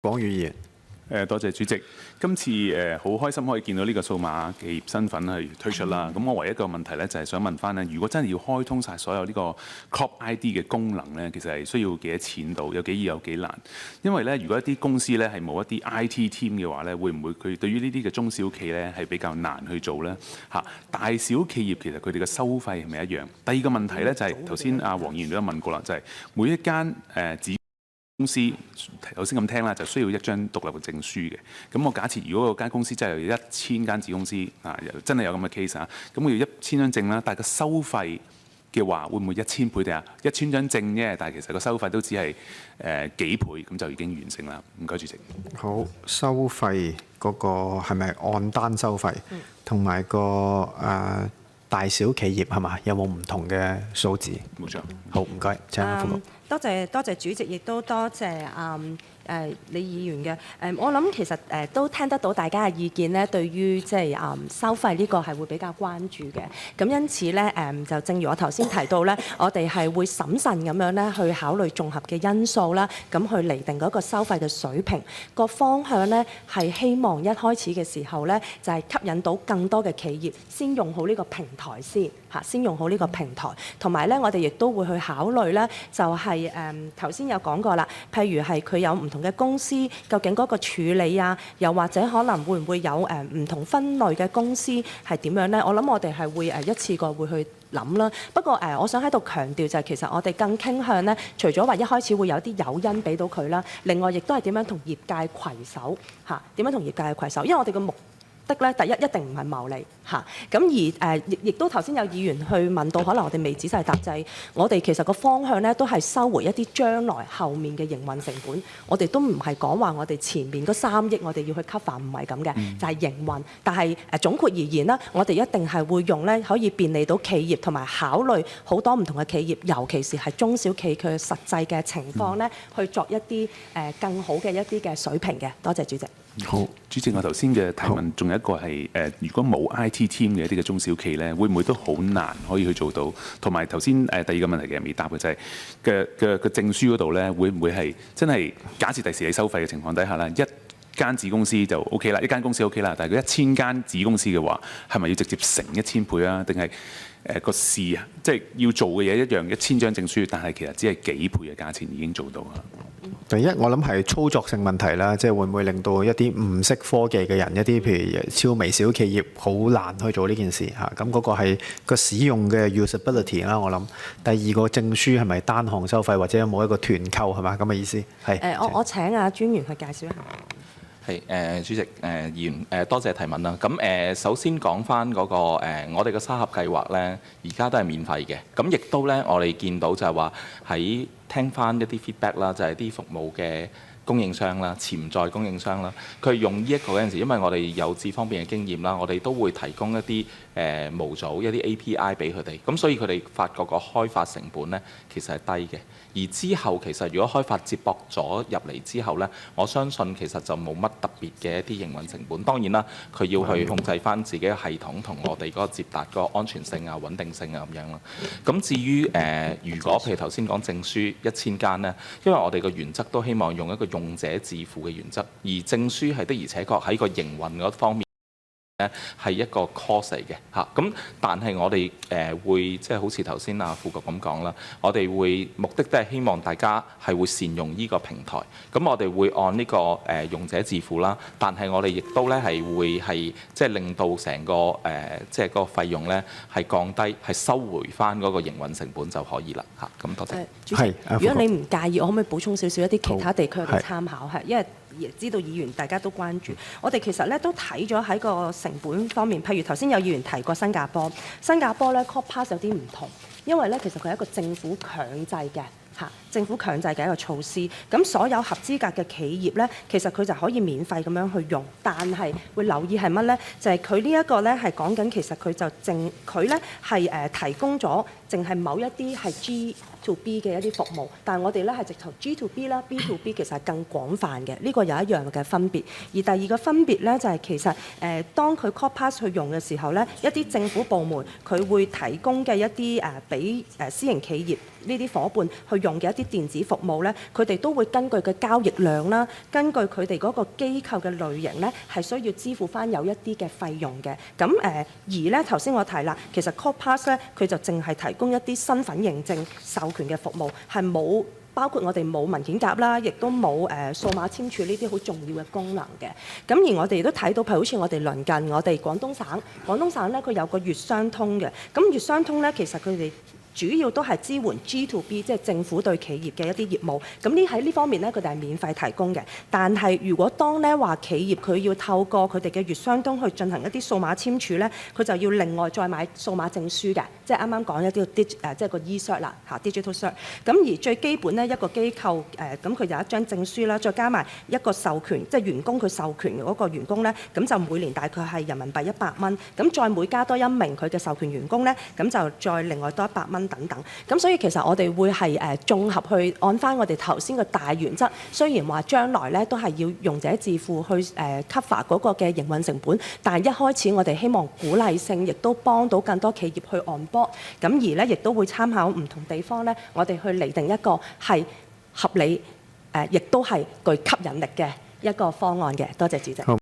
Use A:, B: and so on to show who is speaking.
A: 廣宇議員。
B: 多謝主席。今次好開心可以見到呢個數碼企業身份去推出啦。咁我唯一一個問題咧就係想問翻咧，如果真係要開通晒所有呢個 Corp ID 嘅功能咧，其實係需要幾多錢到？有幾易有幾難？因為咧，如果一啲公司咧係冇一啲 IT team 嘅話咧，會唔會佢對於呢啲嘅中小企咧係比較難去做咧？嚇，大小企業其實佢哋嘅收費係咪一樣？第二個問題咧就係頭先阿黃議員都有問過啦，就係每一間公司頭先咁聽啦，就需要一張獨立嘅證書嘅。咁我假設如果嗰間公司真係有1000間子公司啊，真係有咁嘅 case 啊，咁我要1000張證啦，但係個收費嘅話會唔會1000倍定係1000張證啫？但係其實個收費都只係幾倍，咁就已經完成啦。唔該，主席。
A: 好，收費嗰個係咪按單收費？同埋個大小企業係嘛？有冇唔同嘅數字？
B: 冇錯。
A: 好，唔該，請阿副局。
C: 多謝主席，亦都多謝李議員嘅。我諗其實都聽得到大家嘅意見咧，對於即係收費呢個係會比較關注嘅。咁因此咧就正如我頭先提到咧，我哋係會審慎咁樣咧去考慮綜合嘅因素啦，咁去釐定嗰個收費嘅水平。個方向咧係希望一開始嘅時候咧就係吸引到更多嘅企業先用好呢個平台先用好呢個平台。同埋咧，我哋亦都會去考慮咧，就係頭先有講過啦，譬如係佢有唔同嘅公司，究竟嗰個處理啊，又或者可能會唔會有唔同分類嘅公司係點樣呢？我諗我哋係會一次過會去諗啦。不過我想喺度強調就係其實我哋更傾向呢，除咗話一開始會有啲誘因俾到佢啦，另外亦都係點樣同業界攜手嚇，點樣同業界攜手，因為我哋嘅目的咧，第一定唔係牟利嚇，咁而亦都頭先有議員去問到，可能我哋未仔細答掣，我哋其實個方向咧都係收回一啲將來後面嘅營運成本，我哋都唔係講話我哋前面嗰3億我哋要去 cover， 唔係咁嘅，就係營運。但係總括而言啦，我哋一定係會用咧可以便利到企業同埋考慮好多唔同嘅企業，尤其是係中小企佢實際嘅情況咧，去作一啲更好嘅一啲嘅水平嘅。多謝主席。
B: 好，主席，我頭先嘅提問仲有一個係如果冇 IT team 嘅一啲嘅中小企咧，會唔會都好難可以去做到？同埋頭先第二個問題嘅未答嘅就係嘅證書嗰度咧，會唔會係真係假設第時你收費嘅情況底下啦，一間子公司就 OK 啦，一間公司 OK 啦，但係佢1000間子公司嘅話，係咪要直接乘1000倍啊？定係個事啊，即係要做嘅嘢一樣1000張證書，但係其實只係幾倍嘅價錢已經做到啊？
A: 第一，我諗係操作性問題啦，即係會唔會令到一啲唔識科技嘅人，一啲譬如超微小企業，好難去做呢件事嚇。咁嗰個係個使用嘅 usability 啦，我諗。第二個證書係咪單項收費，或者有冇一個團購係嘛？咁嘅意思係。
C: 我請阿專員去介紹一下。
D: 係主席議員多謝提問啦。咁首先講翻嗰個我哋嘅沙盒計劃咧，而家都係免費嘅。咁亦都咧，我哋見到就係話喺聽翻一啲 feedback 啦，就係啲服務嘅供應商啦、潛在供應商啦，佢用呢一個嗰陣時，因為我哋有這方面嘅經驗啦，我哋都會提供一啲模組、一啲 API 俾佢哋。咁所以佢哋發覺個開發成本咧，其實係低嘅。而之後其實如果開發接駁咗入嚟之後呢，我相信其實就冇乜特別嘅一啲營運成本。當然啦，佢要去控制翻自己嘅系統同我哋嗰個接達嗰個安全性啊、穩定性啊咁樣啦。咁至於如果譬如頭先講證書1000間呢，因為我哋個原則都希望用一個用者自負嘅原則，而證書係的而且確喺個營運嗰方面係一個 cost 嚟嘅嚇，咁但係我哋會即係好似頭先阿副局咁講啦，我哋會目的都係希望大家係會善用呢個平台，咁我哋會按呢個用者自負啦，但係我哋亦都咧係會係即係令到成個即係個費用咧係降低，係收回翻嗰個營運成本就可以啦嚇。咁多謝。
C: 主席，如果你唔介意，我可唔可以補充少少一啲其他地區嘅參考？係因為知道議員大家都關注，我哋其實咧都睇咗喺個成本方面，譬如頭先有議員提過新加坡，新加坡咧 Corp Pass 有啲唔同，因為咧其實佢係一個政府強制嘅政府強制嘅一個措施，咁所有合資格嘅企業咧，其實佢就可以免費咁樣去用，但係會留意係乜咧？就係佢呢一個咧係講緊其實佢就佢咧係提供咗淨係某一啲係 to B 嘅一啲服務，但係我哋咧係直頭 G to B 啦，B to B 其實係更廣泛嘅，呢個有一樣嘅分別。而第二個分別咧就係其實當佢 CoPass 去用嘅時候咧，一啲政府部門佢會提供嘅一啲俾私營企業呢啲伙伴去用嘅一啲電子服務咧，佢哋都會根據嘅交易量啦，根據佢哋嗰個機構嘅類型咧，係需要支付翻有一啲嘅費用嘅。咁而咧頭先我提啦，其實 CoPass 咧佢就淨係提供一啲身份認證授權嘅服務，係冇包括我哋冇文件夾啦，亦都冇數碼簽署呢啲好重要嘅功能嘅。咁而我哋亦都睇到，譬如好似我哋鄰近我哋廣東省咧佢有個粵商通嘅。咁粵商通咧其實佢哋主要都係支援 G to B， 即係政府對企業嘅一啲業務。咁喺呢方面咧，佢哋係免費提供嘅。但係如果當咧話企業佢要透過佢哋嘅粵商通去進行一啲數碼簽署咧，佢就要另外再買數碼證書嘅，即係啱啱講一啲即係個 e-cert 啦嚇 digital cert。咁而最基本咧一個機構咁佢有一張證書啦，再加埋一個授權，即係員工佢授權嗰個員工咧，咁就每年大概係人民幣100蚊。咁再每加多1名佢嘅授權員工咧，咁就再另外多100蚊。等等，咁所以其實我哋會係綜合去按翻我哋頭先嘅大原則，雖然話將來咧都係要用者自付去cover 嗰個嘅營運成本，但係一開始我哋希望鼓勵性，亦都幫到更多企業去 on board， 咁而咧亦都會參考唔同地方咧，我哋去釐定一個係合理亦都係具吸引力嘅一個方案嘅。多謝主席。